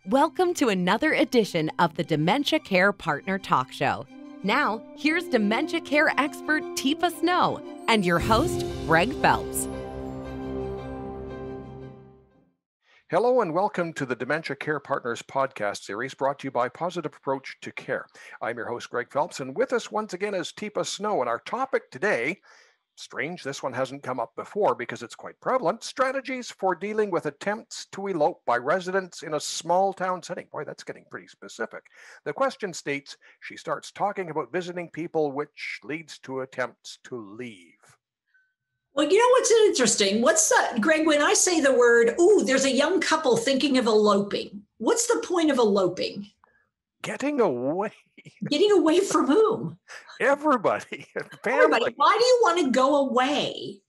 Welcome to another edition of the Dementia Care Partner Talk Show. Now, here's dementia care expert Teepa and your host, Greg Phelps. Hello and welcome to the Dementia Care Partners podcast series brought to you by Positive Approach to Care. I'm your host, Greg Phelps, and with us once again is Teepa, and our topic today, strange, this one hasn't come up before because it's quite prevalent, strategies for dealing with attempts to elope by residents in a small town setting. Boy, that's getting pretty specific. The question states, she starts talking about visiting people, which leads to attempts to leave. Well, you know what's interesting? Greg, when I say the word, there's a young couple thinking of eloping. What's the point of eloping? Getting away. Getting away from whom? Everybody. Everybody. Why do you want to go away?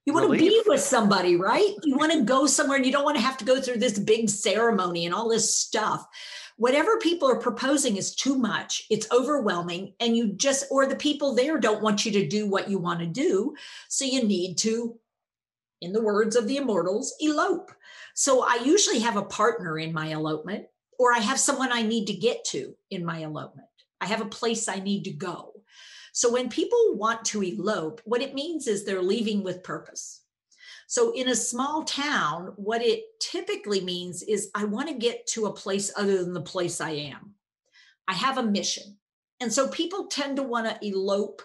You want to be with somebody, right? You want to go somewhere and you don't want to have to go through this big ceremony and all this stuff. Whatever people are proposing is too much. It's overwhelming. And or the people there don't want you to do what you want to do. So you need to, in the words of the immortals, elope. So I usually have a partner in my elopement, or I have someone I need to get to in my elopement. I have a place I need to go. So when people want to elope, what it means is they're leaving with purpose. So in a small town, what it typically means is I want to get to a place other than the place I am. I have a mission. And so people tend to want to elope.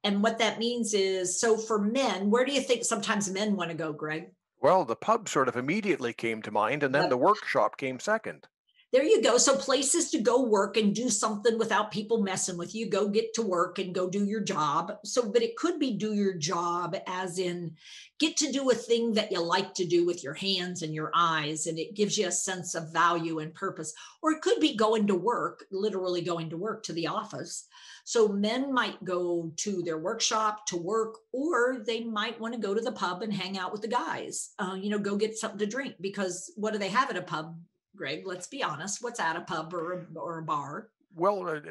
And what that means is, so for men, where do you think sometimes men want to go, Greg? Well, the pub sort of immediately came to mind, and then the workshop came second. There you go. So places to go work and do something without people messing with you. Go get to work and go do your job. But it could be do your job as in get to do a thing that you like to do with your hands and your eyes. And it gives you a sense of value and purpose. Or it could be going to work, literally going to work to the office. So men might go to their workshop to work, or they might want to go to the pub and hang out with the guys, go get something to drink, because what do they have at a pub? Greg, let's be honest. What's at a pub or a bar? Well,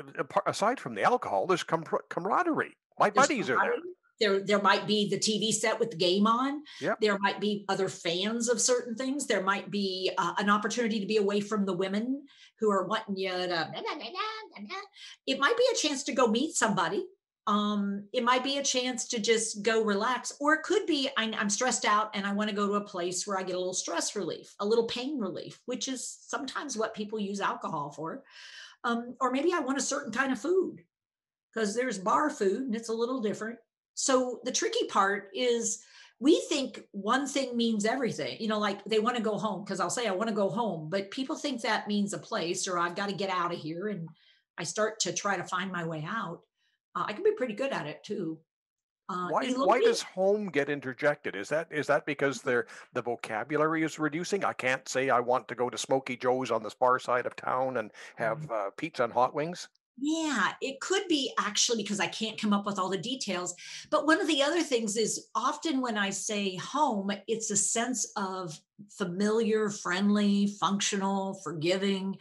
aside from the alcohol, there's camaraderie. There's buddies are there. There might be the TV set with the game on. Yep. There might be other fans of certain things. There might be an opportunity to be away from the women who are wanting you to. It might be a chance to go meet somebody. It might be a chance to just go relax, or it could be I'm stressed out and I want to go to a place where I get a little stress relief, a little pain relief, which is sometimes what people use alcohol for. Or maybe I want a certain kind of food, because there's bar food and it's a little different. So the tricky part is we think one thing means everything, like they want to go home, because I'll say I want to go home, but people think that means a place, or I've got to get out of here. And I start to try to find my way out. I can be pretty good at it too. Why does home get interjected? Is that because the vocabulary is reducing? I can't say I want to go to Smoky Joe's on the far side of town and have pizza and hot wings. Yeah, it could be actually because I can't come up with all the details. But one of the other things is often when I say home, it's a sense of familiar, friendly, functional, forgiving.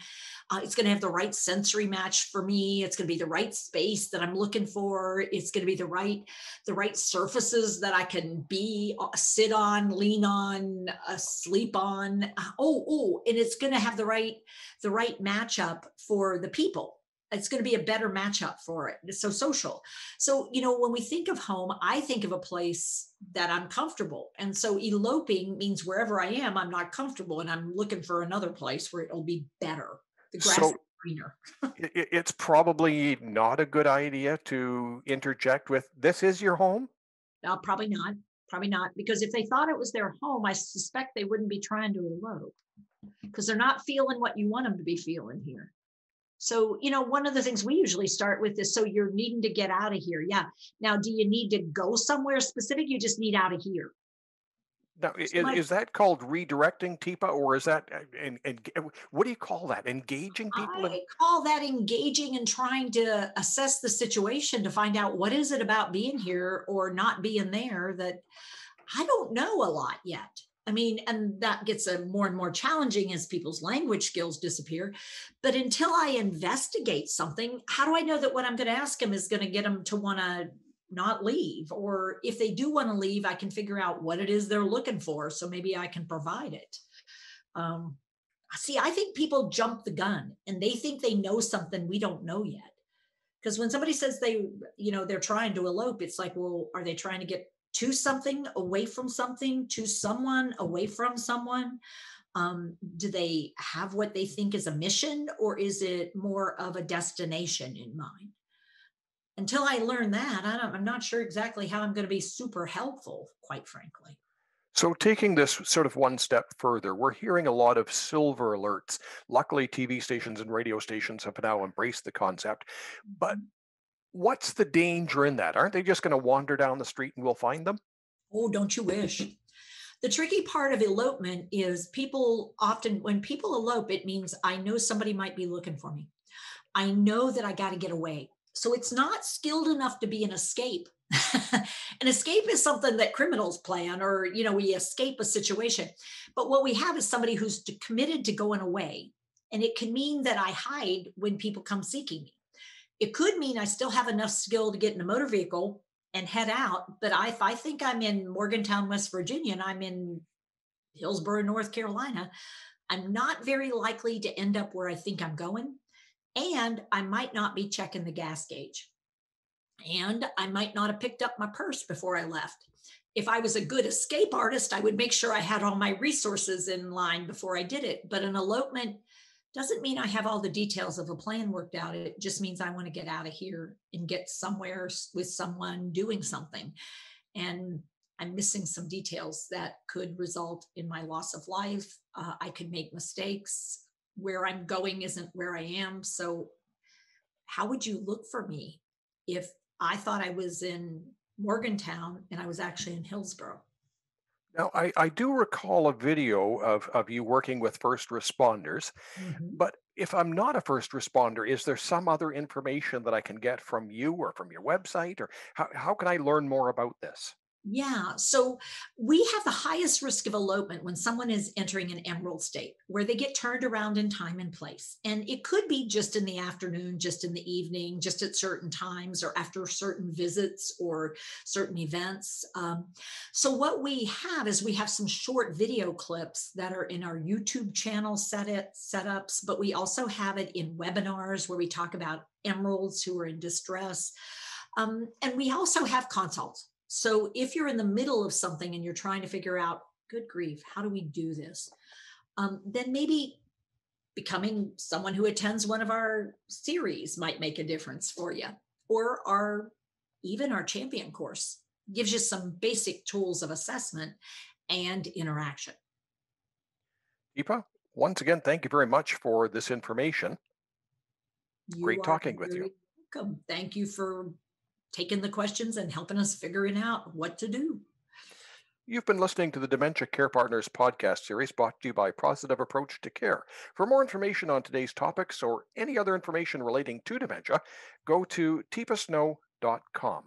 It's going to have the right sensory match for me. It's going to be the right space that I'm looking for. It's going to be the right surfaces that I can sit on, lean on, sleep on. And it's going to have the right matchup for the people. It's going to be a better matchup for it. It's so social. So, when we think of home, I think of a place that I'm comfortable. And so eloping means wherever I am, I'm not comfortable and I'm looking for another place where it'll be better. The grass is greener. It's probably not a good idea to interject with, this is your home? No, probably not. Probably not. Because if they thought it was their home, I suspect they wouldn't be trying to elope, because they're not feeling what you want them to be feeling here. So, one of the things we usually start with is, so you're needing to get out of here. Yeah. Now, do you need to go somewhere specific? You just need out of here. Now, is that called redirecting, Teepa, or is that, what do you call that? Engaging people? I call that engaging and trying to assess the situation to find out what is it about being here or not being there that I don't know a lot yet. And that gets more and more challenging as people's language skills disappear. But until I investigate something, how do I know that what I'm going to ask them is going to get them to want to not leave? Or if they do want to leave, I can figure out what it is they're looking for. So maybe I can provide it. See, I think people jump the gun and they think they know something we don't know yet. Because when somebody says they're trying to elope, it's like, well, are they trying to get to something, away from something, to someone, away from someone? Do they have what they think is a mission, or is it more of a destination in mind? Until I learn that, I'm not sure exactly how I'm going to be super helpful, quite frankly. So, taking this sort of one step further, we're hearing a lot of silver alerts. Luckily, TV stations and radio stations have now embraced the concept. But what's the danger in that? Aren't they just going to wander down the street and we'll find them? Oh, don't you wish? The tricky part of elopement is people often, when people elope, it means I know somebody might be looking for me. I know that I got to get away. So it's not skilled enough to be an escape. An escape is something that criminals plan, or, we escape a situation. But what we have is somebody who's committed to going away. And it can mean that I hide when people come seeking me. It could mean I still have enough skill to get in a motor vehicle and head out. But if I think I'm in Morgantown, West Virginia, and I'm in Hillsborough, North Carolina, I'm not very likely to end up where I think I'm going. And I might not be checking the gas gauge. And I might not have picked up my purse before I left. If I was a good escape artist, I would make sure I had all my resources in line before I did it. But an elopement doesn't mean I have all the details of a plan worked out. It just means I want to get out of here and get somewhere with someone doing something. And I'm missing some details that could result in my loss of life. I could make mistakes. Where I'm going isn't where I am. So how would you look for me if I thought I was in Morgantown and I was actually in Hillsborough? Now, I do recall a video of you working with first responders, Mhm. but if I'm not a first responder, is there some other information that I can get from you or from your website? Or how can I learn more about this? Yeah. So we have the highest risk of elopement when someone is entering an emerald state where they get turned around in time and place. And it could be just in the afternoon, just in the evening, just at certain times, or after certain visits or certain events. So what we have is we have some short video clips that are in our YouTube channel setups, but we also have it in webinars where we talk about emeralds who are in distress. And we also have consults. So if you're in the middle of something and you're trying to figure out, good grief, how do we do this? Then maybe becoming someone who attends one of our series might make a difference for you. Or even our champion course gives you some basic tools of assessment and interaction. Deepa, once again, thank you very much for this information. You Great are talking with you. very welcome. Thank you for taking the questions and helping us figuring out what to do. You've been listening to the Dementia Care Partners podcast series brought to you by Positive Approach to Care. For more information on today's topics or any other information relating to dementia, go to teepasnow.com.